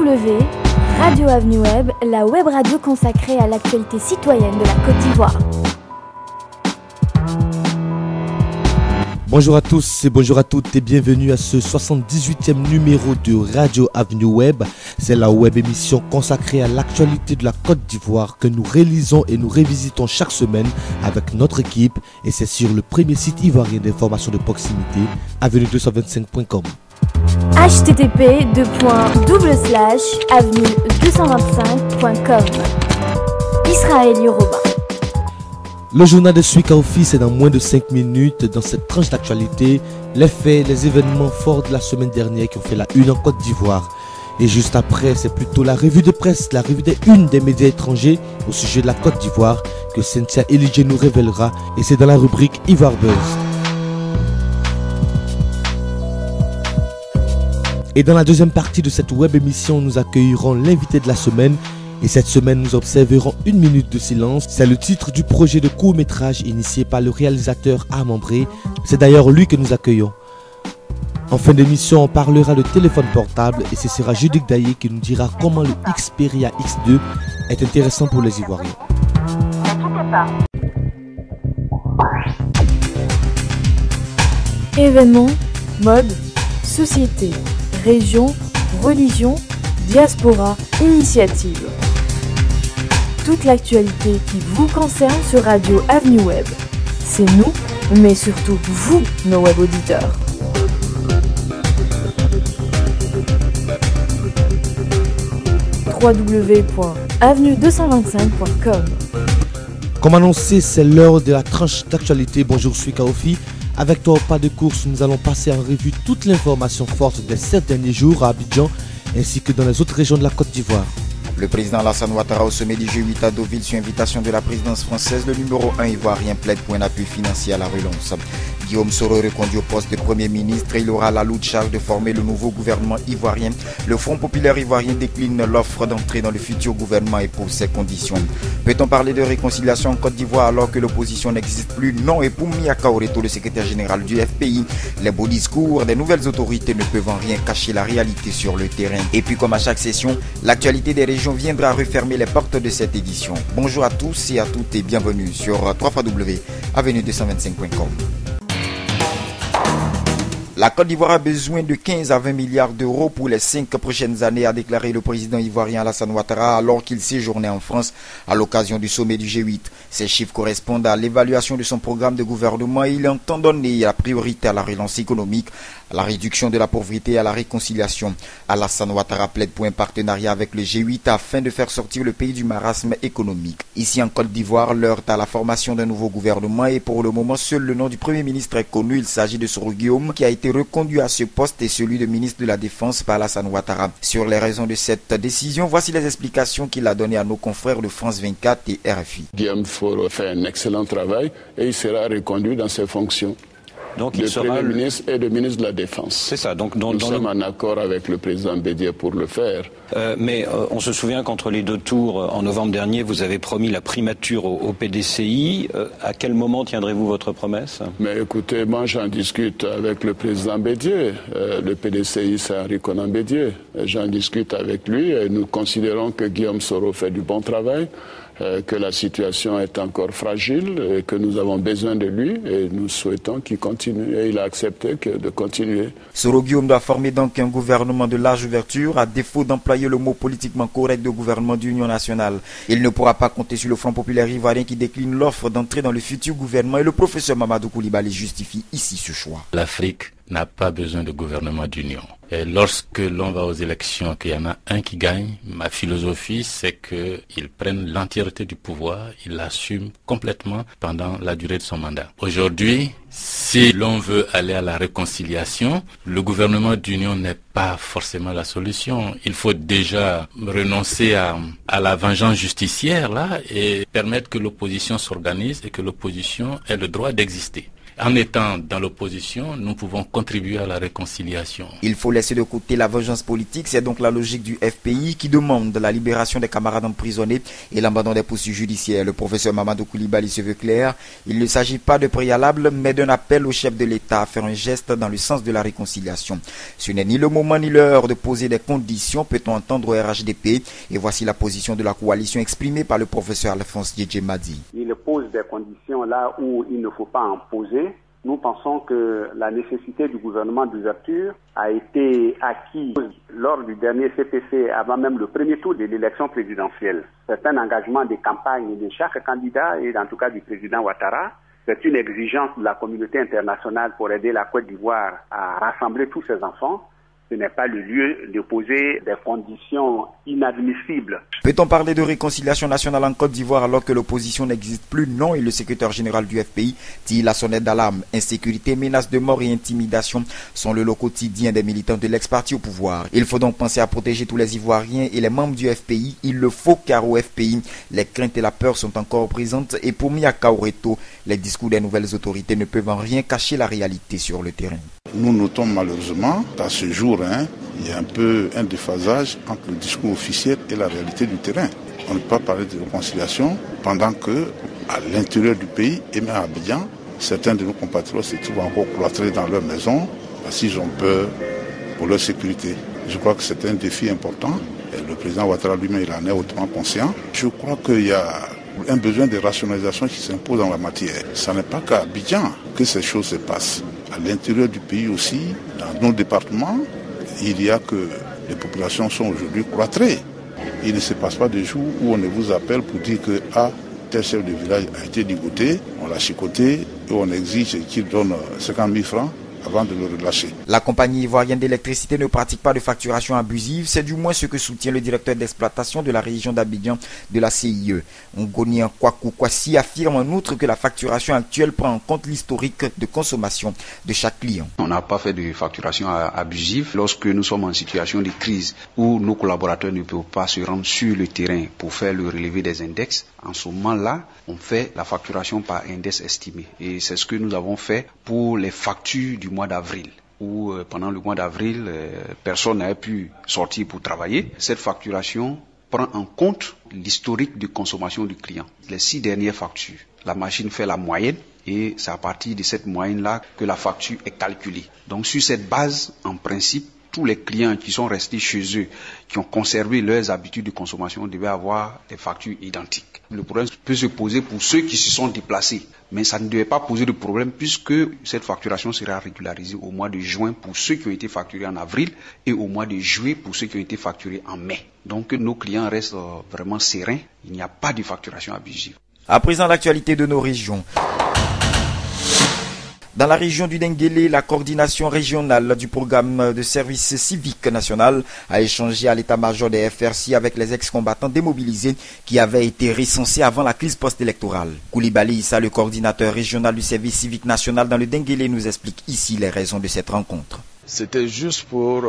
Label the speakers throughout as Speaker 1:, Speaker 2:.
Speaker 1: W, Radio Avenue Web, la web radio consacrée à l'actualité citoyenne de la Côte d'Ivoire.
Speaker 2: Bonjour à tous et bonjour à toutes et bienvenue à ce 78e numéro de Radio Avenue Web. C'est la web émission consacrée à l'actualité de la Côte d'Ivoire que nous réalisons et nous révisitons chaque semaine avec notre équipe. Et c'est sur le premier site ivoirien d'information de proximité, avenue225.com. http://avenue225.com. Israël Yoruba. Le journal de Suika Office est dans moins de 5 minutes. Dans cette tranche d'actualité, les faits, les événements forts de la semaine dernière qui ont fait la une en Côte d'Ivoire. Et juste après, c'est plutôt la revue de presse, la revue des unes des médias étrangers au sujet de la Côte d'Ivoire que Cynthia Eligé nous révélera. Et c'est dans la rubrique Ivoire Buzz. Et dans la deuxième partie de cette web émission, nous accueillerons l'invité de la semaine. Et cette semaine, nous observerons une minute de silence. C'est le titre du projet de court-métrage initié par le réalisateur Armand Bré. C'est d'ailleurs lui que nous accueillons. En fin d'émission, on parlera de téléphone portable et ce sera Judith Daillé qui nous dira comment le Xperia X2 est intéressant pour les Ivoiriens.
Speaker 3: Événements, mode, société, région, religion, diaspora, initiative. Toute l'actualité qui vous concerne sur Radio Avenue Web. C'est nous, mais surtout vous, nos web auditeurs. www.avenue225.com.
Speaker 2: Comme annoncé, c'est l'heure de la tranche d'actualité. Bonjour, je suis Kaofi. Avec toi au pas de course, nous allons passer en revue toute l'information forte des 7 derniers jours à Abidjan ainsi que dans les autres régions de la Côte d'Ivoire.
Speaker 4: Le président Alassane Ouattara au sommet du G8 à Deauville sur invitation de la présidence française, le numéro 1 ivoirien plaide pour un appui financier à la relance. Guillaume Soro reconduit au poste de Premier ministre et il aura la lourde charge de former le nouveau gouvernement ivoirien. Le Front populaire ivoirien décline l'offre d'entrée dans le futur gouvernement et pour ses conditions. Peut-on parler de réconciliation en Côte d'Ivoire alors que l'opposition n'existe plus? Non, et pour Mia Kaoreto, le secrétaire général du FPI, les beaux discours des nouvelles autorités ne peuvent en rien cacher la réalité sur le terrain. Et puis comme à chaque session, l'actualité des régions viendra refermer les portes de cette édition. Bonjour à tous et à toutes et bienvenue sur www.avenue225.com. La Côte d'Ivoire a besoin de 15 à 20 milliards d'euros pour les 5 prochaines années, a déclaré le président ivoirien Alassane Ouattara alors qu'il séjournait en France à l'occasion du sommet du G8. Ces chiffres correspondent à l'évaluation de son programme de gouvernement et il entend donner la priorité à la relance économique, à la réduction de la pauvreté et à la réconciliation. Alassane Ouattara plaide pour un partenariat avec le G8 afin de faire sortir le pays du marasme économique. Ici en Côte d'Ivoire, l'heure est à la formation d'un nouveau gouvernement et pour le moment, seul le nom du Premier ministre est connu. Il s'agit de Soro Guillaume qui a été reconduit à ce poste et celui de ministre de la Défense par Alassane Ouattara. Sur les raisons de cette décision, voici les explications qu'il a données à nos confrères de France 24 et RFI.
Speaker 5: Guillaume Soro fait un excellent travail et il sera reconduit dans ses fonctions. Donc il sera Premier ministre et de ministre de la Défense.
Speaker 6: C'est ça. Donc
Speaker 5: nous sommes en accord avec le président Bédié pour le faire.
Speaker 6: Mais on se souvient qu'entre les deux tours, en novembre dernier, vous avez promis la primature au PDCI. À quel moment tiendrez-vous votre promesse?
Speaker 5: Mais écoutez, moi j'en discute avec le président Bédié. Le PDCI, c'est Henri Konan Bédié. J'en discute avec lui et nous considérons que Guillaume Soro fait du bon travail. Que la situation est encore fragile et que nous avons besoin de lui et nous souhaitons qu'il continue et il a accepté de continuer.
Speaker 4: Soro Guillaume doit former donc un gouvernement de large ouverture à défaut d'employer le mot politiquement correct de gouvernement d'union nationale. Il ne pourra pas compter sur le Front populaire ivoirien qui décline l'offre d'entrer dans le futur gouvernement et le professeur Mamadou Koulibaly justifie ici ce choix.
Speaker 7: L'Afrique n'a pas besoin de gouvernement d'union. Et lorsque l'on va aux élections, qu'il y en a un qui gagne, ma philosophie, c'est qu'il prenne l'entièreté du pouvoir, il l'assume complètement pendant la durée de son mandat. Aujourd'hui, si l'on veut aller à la réconciliation, le gouvernement d'union n'est pas forcément la solution. Il faut déjà renoncer à la vengeance justicière là et permettre que l'opposition s'organise et que l'opposition ait le droit d'exister. En étant dans l'opposition, nous pouvons contribuer à la réconciliation.
Speaker 4: Il faut laisser de côté la vengeance politique, c'est donc la logique du FPI qui demande la libération des camarades emprisonnés et l'abandon des poursuites judiciaires. Le professeur Mamadou Koulibaly se veut clair, il ne s'agit pas de préalable, mais d'un appel au chef de l'État à faire un geste dans le sens de la réconciliation. Ce n'est ni le moment ni l'heure de poser des conditions, peut-on entendre au RHDP, et voici la position de la coalition exprimée par le professeur Alphonse Djedjemadi.
Speaker 8: Il pose des conditions là où il ne faut pas en poser. Nous pensons que la nécessité du gouvernement d'ouverture a été acquise lors du dernier CPC, avant même le premier tour de l'élection présidentielle. C'est un engagement de campagne de chaque candidat et en tout cas du président Ouattara. C'est une exigence de la communauté internationale pour aider la Côte d'Ivoire à rassembler tous ses enfants. Ce n'est pas le lieu de poser des conditions inadmissibles.
Speaker 4: Peut-on parler de réconciliation nationale en Côte d'Ivoire alors que l'opposition n'existe plus? Non, et le secrétaire général du FPI tire la sonnette d'alarme. Insécurité, menaces de mort et intimidation sont le lot quotidien des militants de l'ex-parti au pouvoir. Il faut donc penser à protéger tous les Ivoiriens et les membres du FPI. Il le faut car au FPI, les craintes et la peur sont encore présentes et pour Miaka Oreto, les discours des nouvelles autorités ne peuvent en rien cacher la réalité sur le terrain.
Speaker 9: Nous notons malheureusement qu'à ce jour, il y a un peu un déphasage entre le discours officiel et la réalité du terrain. On ne peut pas parler de réconciliation pendant que, à l'intérieur du pays et même à Abidjan, certains de nos compatriotes se trouvent encore cloîtrés dans leur maison parce qu'ils ont peur pour leur sécurité. Je crois que c'est un défi important et le président Ouattara lui-même il en est hautement conscient. Je crois qu'il y a un besoin de rationalisation qui s'impose dans la matière. Ce n'est pas qu'à Abidjan que ces choses se passent. À l'intérieur du pays aussi, dans nos départements, il y a que les populations sont aujourd'hui cloîtrées. Il ne se passe pas de jour où on ne vous appelle pour dire que tel chef de village a été ligoté, on l'a chicoté et on exige qu'il donne 50 000 francs avant de le relâcher.
Speaker 4: La compagnie ivoirienne d'électricité ne pratique pas de facturation abusive, c'est du moins ce que soutient le directeur d'exploitation de la région d'Abidjan de la CIE. Ngonien Kwaku Kwasi affirme en outre que la facturation actuelle prend en compte l'historique de consommation de chaque client.
Speaker 10: On n'a pas fait de facturation abusive lorsque nous sommes en situation de crise où nos collaborateurs ne peuvent pas se rendre sur le terrain pour faire le relevé des index. En ce moment-là, on fait la facturation par index estimé. Et c'est ce que nous avons fait pour les factures du mois d'avril, où pendant le mois d'avril, personne n'avait pu sortir pour travailler. Cette facturation prend en compte l'historique de consommation du client. Les 6 dernières factures, la machine fait la moyenne et c'est à partir de cette moyenne-là que la facture est calculée. Donc sur cette base, en principe, tous les clients qui sont restés chez eux, qui ont conservé leurs habitudes de consommation, devaient avoir des factures identiques. Le problème peut se poser pour ceux qui se sont déplacés, mais ça ne devait pas poser de problème puisque cette facturation sera régularisée au mois de juin pour ceux qui ont été facturés en avril et au mois de juillet pour ceux qui ont été facturés en mai. Donc nos clients restent vraiment sereins, il n'y a pas de facturation abusive.
Speaker 4: À présent, l'actualité de nos régions. Dans la région du Denguélé, la coordination régionale du programme de service civique national a échangé à l'état-major des FRC avec les ex-combattants démobilisés qui avaient été recensés avant la crise post-électorale. Koulibaly Issa, le coordinateur régional du service civique national dans le Denguélé, nous explique ici les raisons de cette rencontre.
Speaker 11: C'était juste pour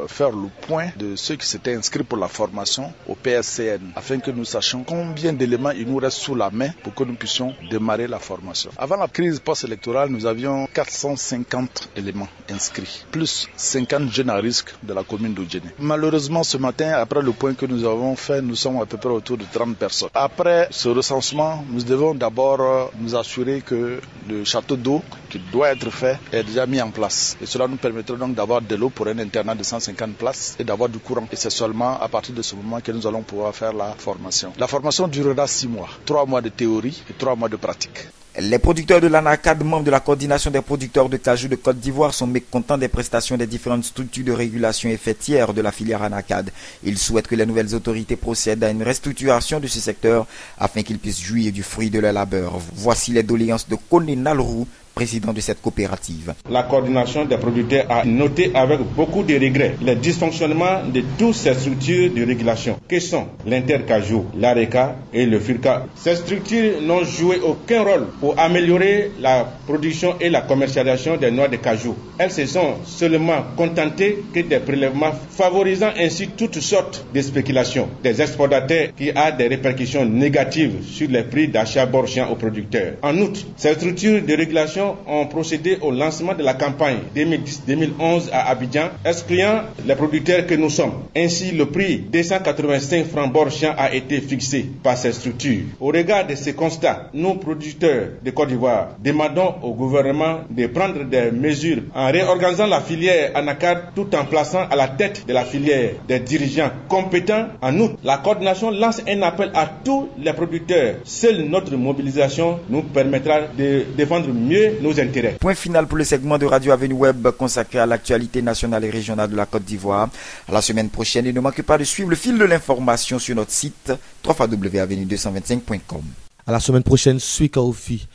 Speaker 11: faire le point de ceux qui s'étaient inscrits pour la formation au PSCN, afin que nous sachions combien d'éléments il nous reste sous la main pour que nous puissions démarrer la formation. Avant la crise post-électorale, nous avions 450 éléments inscrits, plus 50 jeunes à risque de la commune d'Odjéné. Malheureusement, ce matin, après le point que nous avons fait, nous sommes à peu près autour de 30 personnes. Après ce recensement, nous devons d'abord nous assurer que le château d'eau qui doit être fait est déjà mis en place. Et cela nous permettra donc d'avoir de l'eau pour un internat de 150 places et d'avoir du courant. Et c'est seulement à partir de ce moment que nous allons pouvoir faire la formation. La formation durera 6 mois, 3 mois de théorie et 3 mois de pratique.
Speaker 4: Les producteurs de l'ANACAD, membres de la coordination des producteurs de cajou de Côte d'Ivoire, sont mécontents des prestations des différentes structures de régulation et fêtières de la filière ANACAD. Ils souhaitent que les nouvelles autorités procèdent à une restructuration de ce secteur afin qu'ils puissent jouir du fruit de leur labeur. Voici les doléances de Koné Nalrou, président de cette coopérative.
Speaker 12: La coordination des producteurs a noté avec beaucoup de regrets les dysfonctionnements de toutes ces structures de régulation, que sont l'Intercajou, l'ARECA et le FURCA. Ces structures n'ont joué aucun rôle pour améliorer la production et la commercialisation des noix de cajou. Elles se sont seulement contentées que des prélèvements favorisant ainsi toutes sortes de spéculations des exportateurs qui a des répercussions négatives sur les prix d'achat borchien aux producteurs. En outre, ces structures de régulation organisations ont procédé au lancement de la campagne 2010-2011 à Abidjan, excluant les producteurs que nous sommes. Ainsi, le prix 285 francs bord champ a été fixé par ces structures. Au regard de ces constats, nous, producteurs de Côte d'Ivoire, demandons au gouvernement de prendre des mesures en réorganisant la filière anacarde tout en plaçant à la tête de la filière des dirigeants compétents. En outre, la coordination lance un appel à tous les producteurs. Seule notre mobilisation nous permettra de défendre mieux nos intérêts.
Speaker 4: Point final pour le segment de Radio Avenue Web consacré à l'actualité nationale et régionale de la Côte d'Ivoire. À la semaine prochaine et ne manquez pas de suivre le fil de l'information sur notre site www.avenue225.com.
Speaker 2: À la semaine prochaine, Suika Ofi.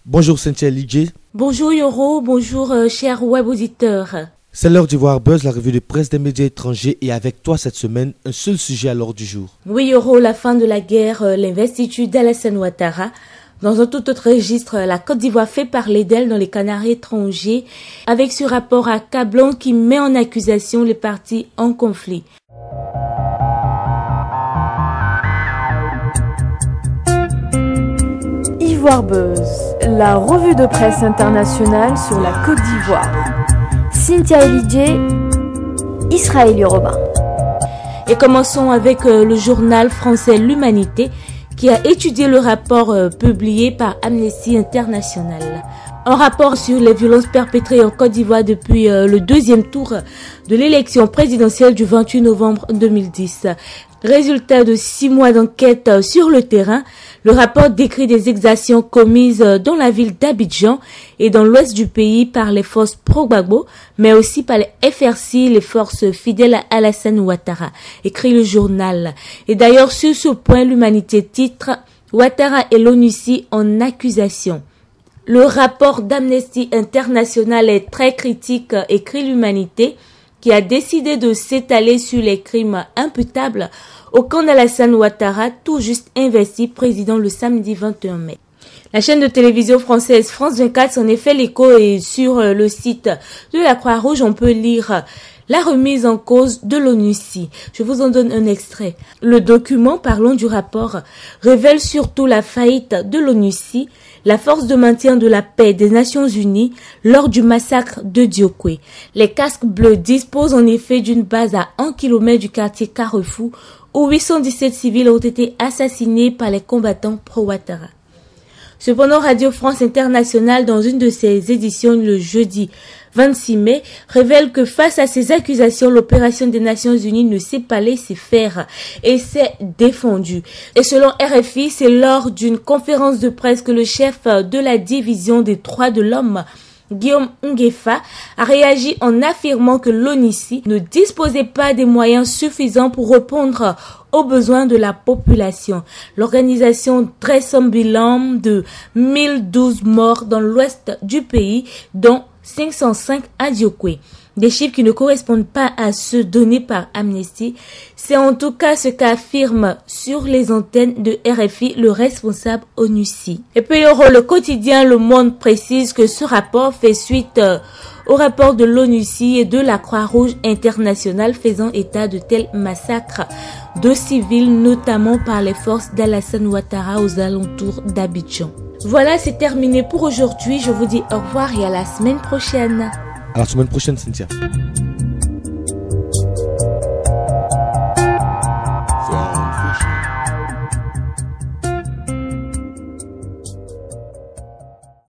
Speaker 2: Bonjour Cynthia Lidje.
Speaker 13: Bonjour Yoro, bonjour chers web auditeurs.
Speaker 2: C'est l'heure d'Ivoire Buzz, la revue de presse des médias étrangers, et avec toi cette semaine, un seul sujet à l'ordre du jour.
Speaker 13: Oui Yoro, la fin de la guerre, l'investiture d'Alassane Ouattara. Dans un tout autre registre, la Côte d'Ivoire fait parler d'elle dans les Canaries étrangers, avec ce rapport accablant qui met en accusation les partis en conflit.
Speaker 3: Ivoire Buzz, la revue de presse internationale sur la Côte d'Ivoire.
Speaker 1: Cynthia Lidje, Israël Yoruba.
Speaker 13: Et commençons avec le journal français L'Humanité qui a étudié le rapport publié par Amnesty International. Un rapport sur les violences perpétrées en Côte d'Ivoire depuis le deuxième tour de l'élection présidentielle du 28 novembre 2010. Résultat de 6 mois d'enquête sur le terrain, le rapport décrit des exactions commises dans la ville d'Abidjan et dans l'ouest du pays par les forces pro-Gbagbo, mais aussi par les FRC, les forces fidèles à Alassane Ouattara, écrit le journal. Et d'ailleurs, sur ce point, l'Humanité titre « Ouattara et l'ONUCI en accusation ». Le rapport d'Amnesty International est très critique, écrit l'Humanité, qui a décidé de s'étaler sur les crimes imputables au camp d'Alassane Ouattara, tout juste investi président le samedi 21 mai. La chaîne de télévision française France 24 s'en est fait l'écho et sur le site de la Croix-Rouge, on peut lire la remise en cause de l'ONUCI. Je vous en donne un extrait. Le document parlant du rapport révèle surtout la faillite de l'ONUCI, la force de maintien de la paix des Nations Unies lors du massacre de Diokwe. Les casques bleus disposent en effet d'une base à 1 km du quartier Carrefour où 817 civils ont été assassinés par les combattants pro-Ouattara. Cependant, Radio France Internationale, dans une de ses éditions le jeudi 26 mai, révèle que face à ces accusations, l'opération des Nations Unies ne s'est pas laissée faire et s'est défendue. Et selon RFI, c'est lors d'une conférence de presse que le chef de la division des droits de l'homme, Guillaume Nguefa, a réagi en affirmant que l'ONUCI ne disposait pas des moyens suffisants pour répondre aux besoins de la population. L'organisation dresse un bilan de 1012 morts dans l'ouest du pays, dont 505 à Diokwe. Des chiffres qui ne correspondent pas à ceux donnés par Amnesty. C'est en tout cas ce qu'affirme sur les antennes de RFI le responsable ONUCI. Et puis le quotidien Le Monde précise que ce rapport fait suite au rapport de l'ONUCI et de la Croix-Rouge internationale faisant état de tels massacres de civils, notamment par les forces d'Alassane Ouattara aux alentours d'Abidjan. Voilà, c'est terminé pour aujourd'hui. Je vous dis au revoir et à la semaine prochaine.
Speaker 2: À la semaine prochaine, Cynthia.